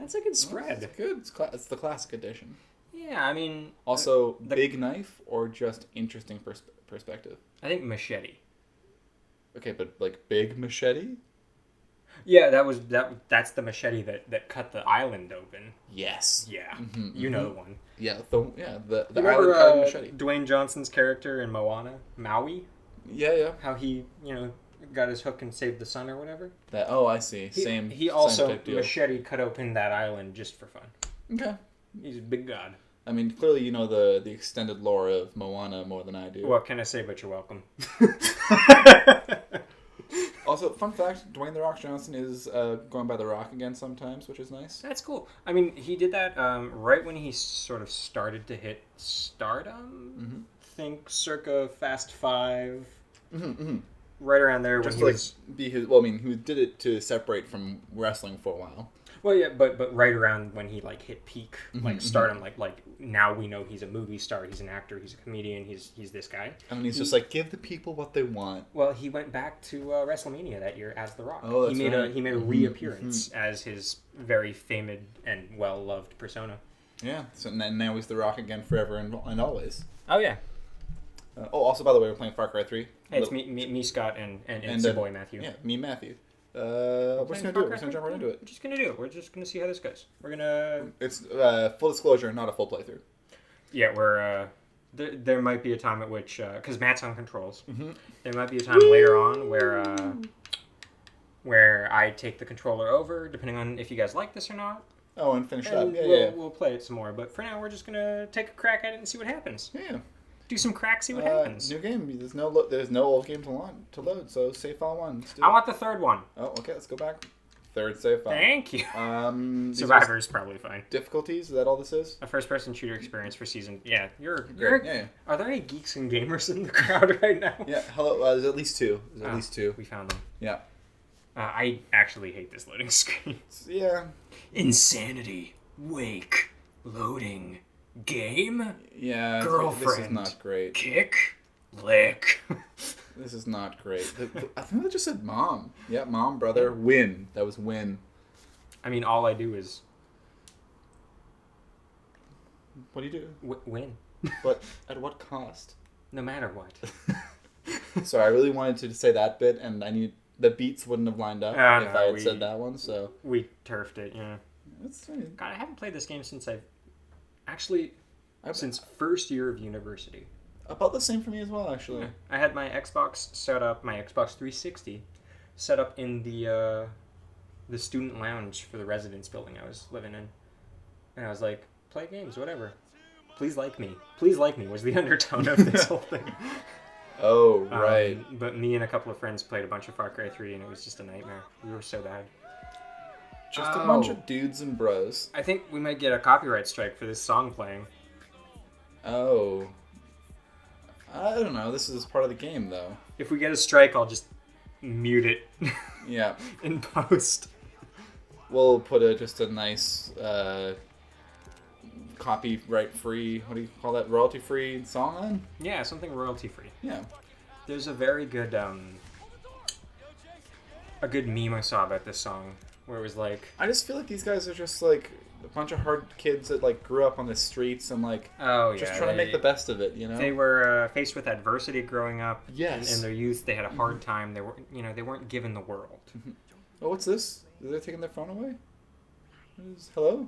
That's a good spread. It's good. It's the classic edition. Yeah, I mean... Also, big knife or just interesting perspective? I think machete. Okay, but like big machete? Yeah, that's the machete that cut the island open. Yes. Yeah, you know the one. Yeah, the Remember, island cutting machete. Dwayne Johnson's character in Moana, Maui? Yeah. How he, got his hook and saved the sun or whatever? I see. He also type deal. machete cut open that island just for fun. Okay. He's a big god. I mean, clearly you know the extended lore of Moana more than I do. What can I say, but you're welcome. Also, fun fact, Dwayne "The Rock" Johnson is going by The Rock again sometimes, which is nice. That's cool. I mean, he did that right when he sort of started to hit stardom. Mm-hmm. Think circa Fast 5. Mm-hmm. Right around there. Just when be his. Well, I mean, he did it to separate from wrestling for a while. Well, yeah, but right around when he hit peak stardom, like now we know he's a movie star, he's an actor, he's a comedian, he's this guy. And he's just give the people what they want. Well, he went back to WrestleMania that year as The Rock. Oh, that's right. He made a reappearance as his very famous and well loved persona. Yeah. So now he's The Rock again, forever and always. Oh yeah. Also, by the way, we're playing Far Cry 3. Hey, it's me, Scott, and your boy Matthew. Yeah, me, Matthew. We're just gonna do it. We're just gonna jump right into it. We're just gonna do it. We're just gonna see how this goes. We're gonna. It's full disclosure, not a full playthrough. Yeah, we're. There might be a time at which, because Matt's on controls, there might be a time later on where I take the controller over, depending on if you guys like this or not. Oh, and finish it up. Yeah, We'll play it some more, but for now, we're just gonna take a crack at it and see what happens. Yeah. Do some crack, see what happens. New game. There's no old game to load, so save file 1. I want the third one. Oh, okay. Let's go back. Third save file. Thank you. Survivor's probably fine. Difficulties? Is that all this is? A first-person shooter experience for season. Yeah, you're. Yeah. Are there any geeks and gamers in the crowd right now? Yeah. Hello. There's at least 2. There's at least 2. We found them. Yeah. I actually hate this loading screen. Yeah. Insanity. Wake. Loading. Game? Yeah. Girlfriend. This is not great. Kick. Lick. This is not great. I think they just said mom. Yeah, mom, brother, win. That was win. I mean, all I do is... What do you do? Win. But at what cost? No matter what. Sorry, I really wanted to say that bit, and the beats wouldn't have lined up if I had said that one, so... We turfed it, yeah. That's funny. God, I haven't played this game since since first year of university. About the same for me as well, actually. Yeah. I had my Xbox set up, my Xbox 360, set up in the student lounge for the residence building I was living in. And I was like, play games, whatever. Please like me. Please like me was the undertone of this whole thing. Oh, right. But me and a couple of friends played a bunch of Far Cry 3, and it was just a nightmare. We were so bad. Just a bunch of dudes and bros. I think we might get a copyright strike for this song playing. Oh. I don't know. This is part of the game, though. If we get a strike, I'll just mute it. Yeah. In post. We'll put just a nice copyright-free, what do you call that, royalty-free song on? Yeah, something royalty-free. Yeah. There's a very good, a good meme I saw about this song, where it was like... I just feel like these guys are just, like, a bunch of hard kids that, grew up on the streets and, just trying to make the best of it, you know? They were faced with adversity growing up. Yes. In their youth, they had a hard time. They were, they weren't given the world. Oh, what's this? Are they taking their phone away? Hello?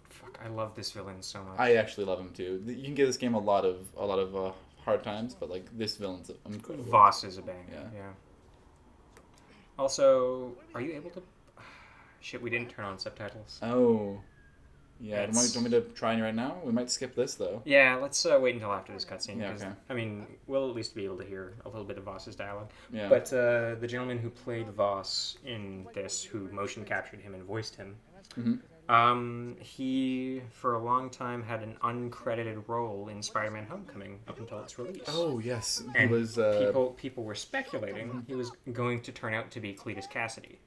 Fuck, I love this villain so much. I actually love him, too. You can give this game a lot of hard times, but, this villain's incredible. Voss is a banger, yeah. Also, are you able to... Shit, we didn't turn on subtitles. Oh. Yeah, do you want me to try right now? We might skip this, though. Yeah, let's wait until after this cutscene. Yeah, okay. I mean, we'll at least be able to hear a little bit of Voss's dialogue. Yeah. But the gentleman who played Voss in this, who motion captured him and voiced him, he, for a long time, had an uncredited role in Spider-Man Homecoming up until its release. Oh, yes. And people were speculating he was going to turn out to be Cletus Cassidy.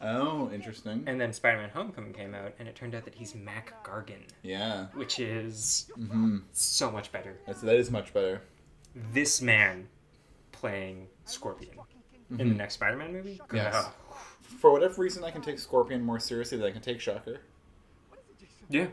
Oh, interesting. And then Spider-Man Homecoming came out, and it turned out that he's Mac Gargan. Yeah. Which is so much better. That is much better. This man playing Scorpion in the next Spider-Man movie? Yes. for whatever reason, I can take Scorpion more seriously than I can take Shocker. Yeah.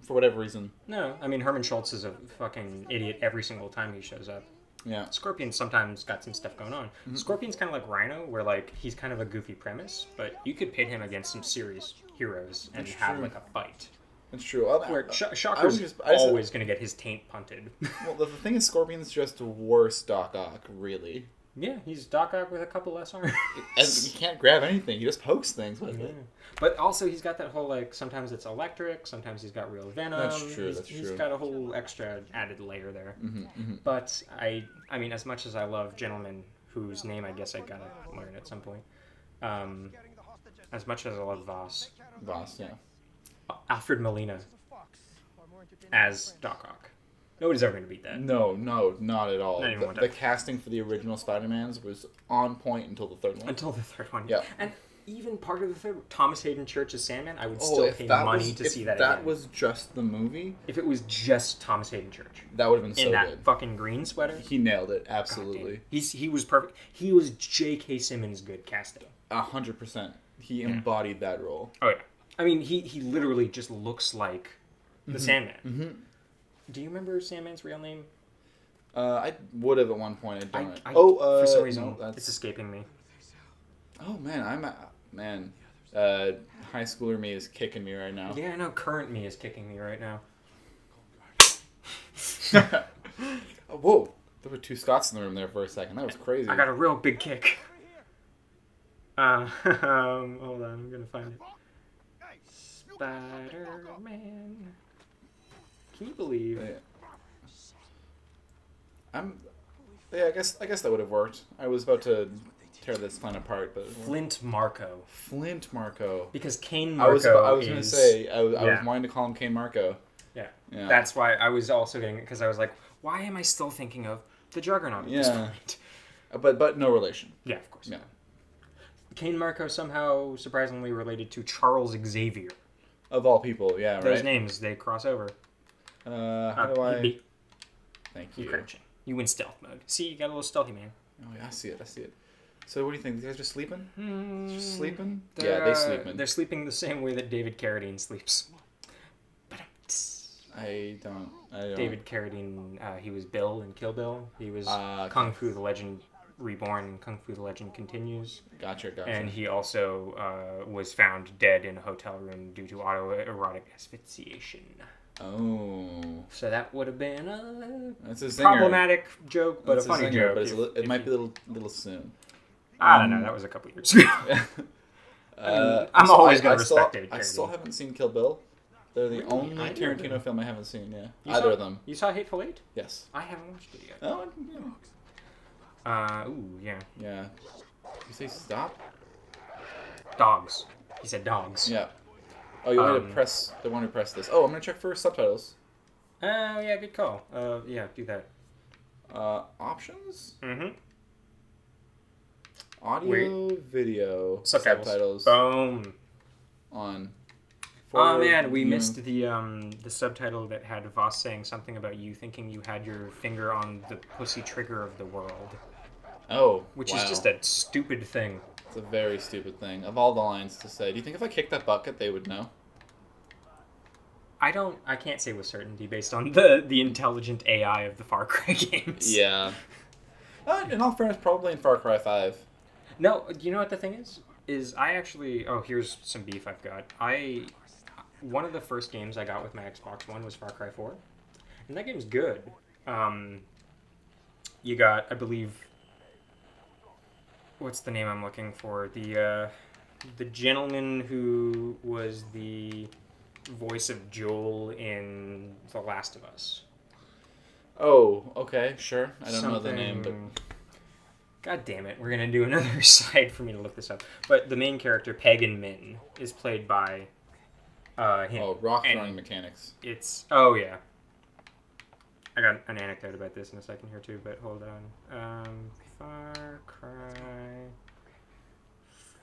For whatever reason. No, I mean, Herman Schultz is a fucking idiot every single time he shows up. Yeah. Scorpion's sometimes got some stuff going on. Mm-hmm. Scorpion's kind of like Rhino, where like he's kind of a goofy premise, but you could pit him against some serious heroes and have like a fight. That's true. Where Shocker's always going to get his taint punted. Well, the thing is, Scorpion's just worse Doc Ock, really. Yeah, he's Doc Ock with a couple less arms. And he can't grab anything. He just pokes things with it. But also, he's got that whole, like, sometimes it's electric, sometimes he's got real venom. That's true, He's got a whole extra added layer there. Mm-hmm, mm-hmm. But, I mean, as much as I love Gentleman, whose name I guess I gotta learn at some point, as much as I love Voss, yeah. Alfred Molina as Doc Ock. Nobody's ever going to beat that. No, not at all. The casting for the original Spider-Mans was on point until the third one. Until the third one. Yeah. And even part of the third, Thomas Hayden Church as Sandman, I would still pay money to see that again. If that was just the movie... If it was just Thomas Hayden Church. That would have been so good. In that fucking green sweater. He nailed it, absolutely. He was perfect. He was J.K. Simmons good casting. 100%. He embodied that role. Oh, yeah. I mean, he literally just looks like the Sandman. Mm-hmm. Do you remember Sandman's real name? I would have at one point. I don't. For some reason, it's escaping me. Oh man, high schooler me is kicking me right now. Yeah, I know. Current me is kicking me right now. Whoa! There were two Scots in the room there for a second. That was crazy. I got a real big kick. Hold on, I'm gonna find it. Spider-Man. Can you believe? Yeah, I guess that would have worked. I was about to tear this plan apart, but Flint Marko. Because Kane Marko. I was gonna say I was wanting to call him Kane Marko. Yeah. That's why I was also getting it, because I was like, why am I still thinking of the Juggernaut at this point? But no relation. Yeah, of course. Yeah. Kane Marko somehow surprisingly related to Charles Xavier. Of all people, yeah, right. Those names, they cross over. How do I... Thank you. Crouching. You win stealth mode. See, you got a little stealthy, man. Oh, yeah, I see it. So what do you think? These guys just sleeping? Just sleeping? Yeah, they sleeping. They're sleeping the same way that David Carradine sleeps. I don't. David Carradine, he was Bill in Kill Bill. He was Kung Fu the Legend Reborn and Kung Fu the Legend Continues. Gotcha. And he also was found dead in a hotel room due to autoerotic asphyxiation. Oh. So that would have been a zinger. Problematic joke, but a funny joke. But it might be a little soon. I don't know. That was a couple years ago. I'm always going to respect David Carradine. I still haven't seen Kill Bill. They're the only Tarantino film I haven't seen, Either of them. You saw Hateful Eight? Yes. I haven't watched it yet. Oh, yeah. Yeah. You say stop? Dogs. He said dogs. Yeah. Oh, you want me to press... The one who pressed this. Oh, I'm going to check for subtitles. Oh, yeah, good call. Yeah, do that. Options? Mm-hmm. Audio, video, subtitles. Boom. On. Oh man, we missed the subtitle that had Voss saying something about you thinking you had your finger on the pussy trigger of the world. Oh, which is just a stupid thing. It's a very stupid thing. Of all the lines to say, do you think if I kicked that bucket, they would know? I can't say with certainty based on the intelligent AI of the Far Cry games. Yeah. In all fairness, probably in Far Cry 5. No, you know what the thing is I actually... Oh, here's some beef I've got. One of the first games I got with my Xbox One was Far Cry 4. And that game's good. You got, I believe... What's the name I'm looking for? The gentleman who was the voice of Joel in The Last of Us. Oh, okay, sure. I don't know the name, but... God damn it, we're going to do another site for me to look this up. But the main character, Pagan Min, is played by him. Oh, rock throwing mechanics. Oh, yeah. I got an anecdote about this in a second here, too, but hold on. Far Cry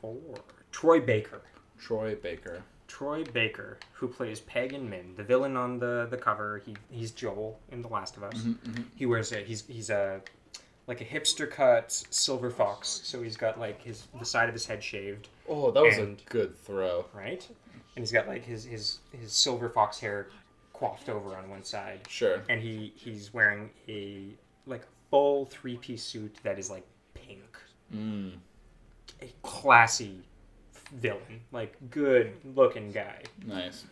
4. Troy Baker, who plays Pagan Min, the villain on the cover. He's Joel in The Last of Us. Mm-hmm, mm-hmm. He wears he's like a hipster cut silver fox. So he's got like the side of his head shaved. Oh, that was a good throw. Right? And he's got like his silver fox hair coiffed over on one side. Sure. And he's wearing a like full 3-piece suit that is like pink. A classy villain, like good looking guy. Nice.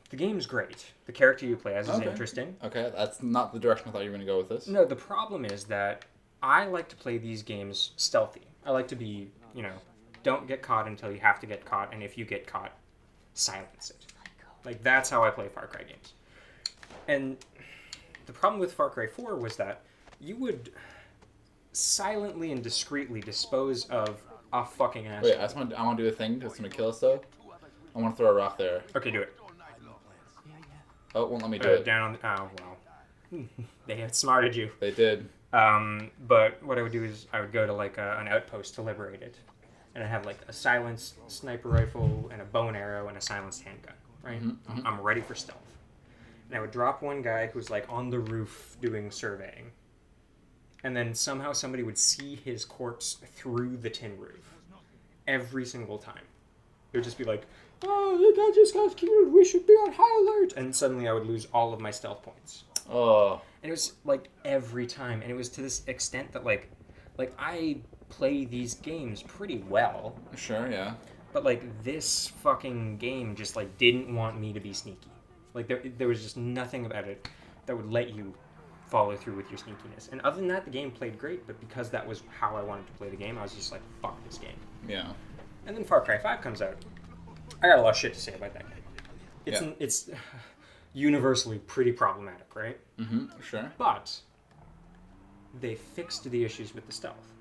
The game's great. The character you play as is interesting. Okay, that's not the direction I thought you were going to go with this. No, the problem is that I like to play these games stealthy. I like to be, don't get caught until you have to get caught, and if you get caught, silence it. Like, that's how I play Far Cry games. And the problem with Far Cry 4 was that you would silently and discreetly dispose of a fucking asshole. Wait, I want to do a thing that's going to kill us, though. I want to throw a rock there. Okay, do it. Oh, it won't let me do it. Down on... Oh, well. They outsmarted you. They did. But what I would do is I would go to, like, an outpost to liberate it. And I have, like, a silenced sniper rifle and a bow and arrow and a silenced handgun, right? Mm-hmm. I'm ready for stealth. And I would drop one guy who's, like, on the roof doing surveying. And then somehow somebody would see his corpse through the tin roof. Every single time. It would just be like, oh, the guy just got killed. We should be on high alert. And suddenly I would lose all of my stealth points. Oh. And it was, like, every time. And it was to this extent that, like I play these games pretty well. Sure, yeah. But, like, this fucking game just, like, didn't want me to be sneaky. Like, there was just nothing about it that would let you follow through with your sneakiness. And other than that, the game played great, but because that was how I wanted to play the game, I was just like, fuck this game. Yeah. And then Far Cry 5 comes out. I got a lot of shit to say about that game. It's universally pretty problematic, right? Mm-hmm, sure. But they fixed the issues with the stealth.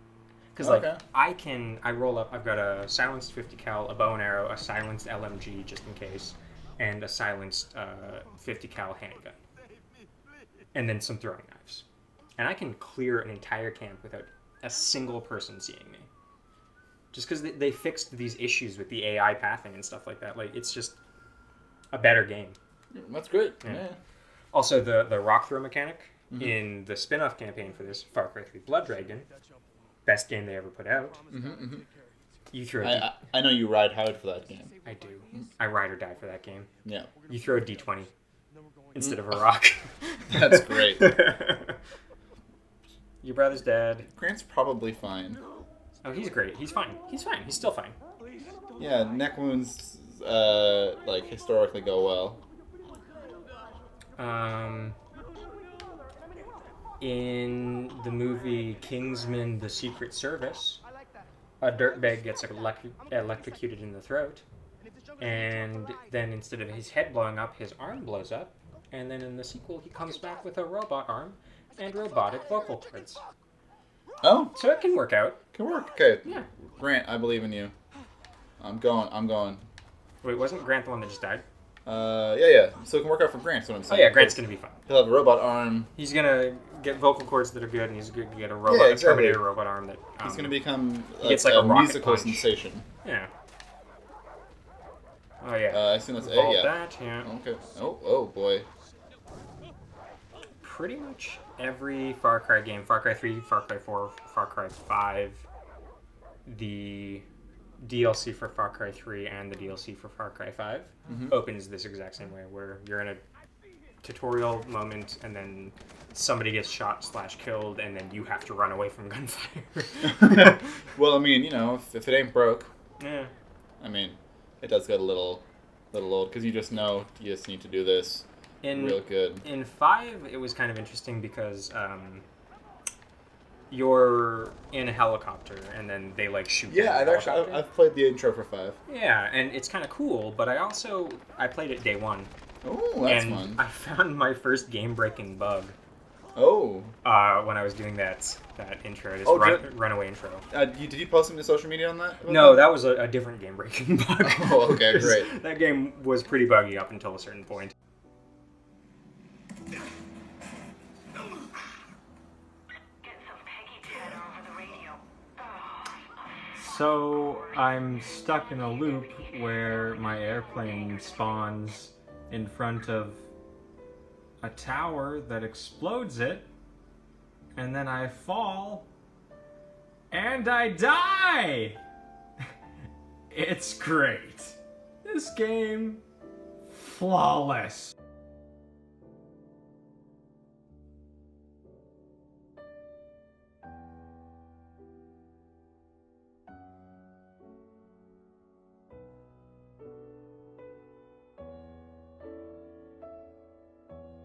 Because, like, I roll up, I've got a silenced 50 cal, a bow and arrow, a silenced LMG, just in case, and a silenced 50 cal handgun. And then some throwing knives. And I can clear an entire camp without a single person seeing me. Just because they fixed these issues with the AI pathing and stuff like that. Like, it's just a better game. That's great. Yeah. Also, the rock throw mechanic in the spin-off campaign for this, Far Cry 3 Blood Dragon, best game they ever put out. You throw I know you ride hard for that game. I do. I ride or die for that game. Yeah. You throw a D20 instead of a rock. That's great. Your brother's dead. Grant's probably fine. Oh, he's great. He's fine. He's fine. He's still fine. Yeah, neck wounds, like, historically go well. In the movie Kingsman: The Secret Service, a dirtbag gets electrocuted in the throat, and then instead of his head blowing up, his arm blows up, and then in the sequel, he comes back with a robot arm and robotic vocal cords. Oh. So it can work out. Can work. Okay. Yeah. Grant, I believe in you. I'm going. Wait, wasn't Grant the one that just died? Yeah. So it can work out for Grant, that's what I'm saying. Oh yeah, Grant's gonna be fine. He'll have a robot arm. He's gonna get vocal cords that are good, and he's gonna get a robot, a Terminator robot arm that... he's gonna become like a musical sensation. Yeah. Oh yeah. I assume that's A, yeah. That, yeah. Okay. Oh boy. Pretty much every Far Cry game, Far Cry 3, Far Cry 4, Far Cry 5, the DLC for Far Cry 3 and the DLC for Far Cry 5 opens this exact same way, where you're in a tutorial moment and then somebody gets shot / killed and then you have to run away from gunfire. Well, I mean, if it ain't broke. Yeah. I mean, it does get a little old because you just know you just need to do this. Real good. In 5, it was kind of interesting because you're in a helicopter and then they like shoot. Yeah, I've played the intro for 5. Yeah, and it's kind of cool, but I played it day 1. Oh, that's and fun. I found my first game-breaking bug. Oh. When I was doing that intro, this runaway intro. Did you post something to social media on that? No, that was a different game-breaking bug. Oh, okay, great. That game was pretty buggy up until a certain point. So I'm stuck in a loop where my airplane spawns in front of a tower that explodes it, and then I fall, and I die! It's great. This game, flawless.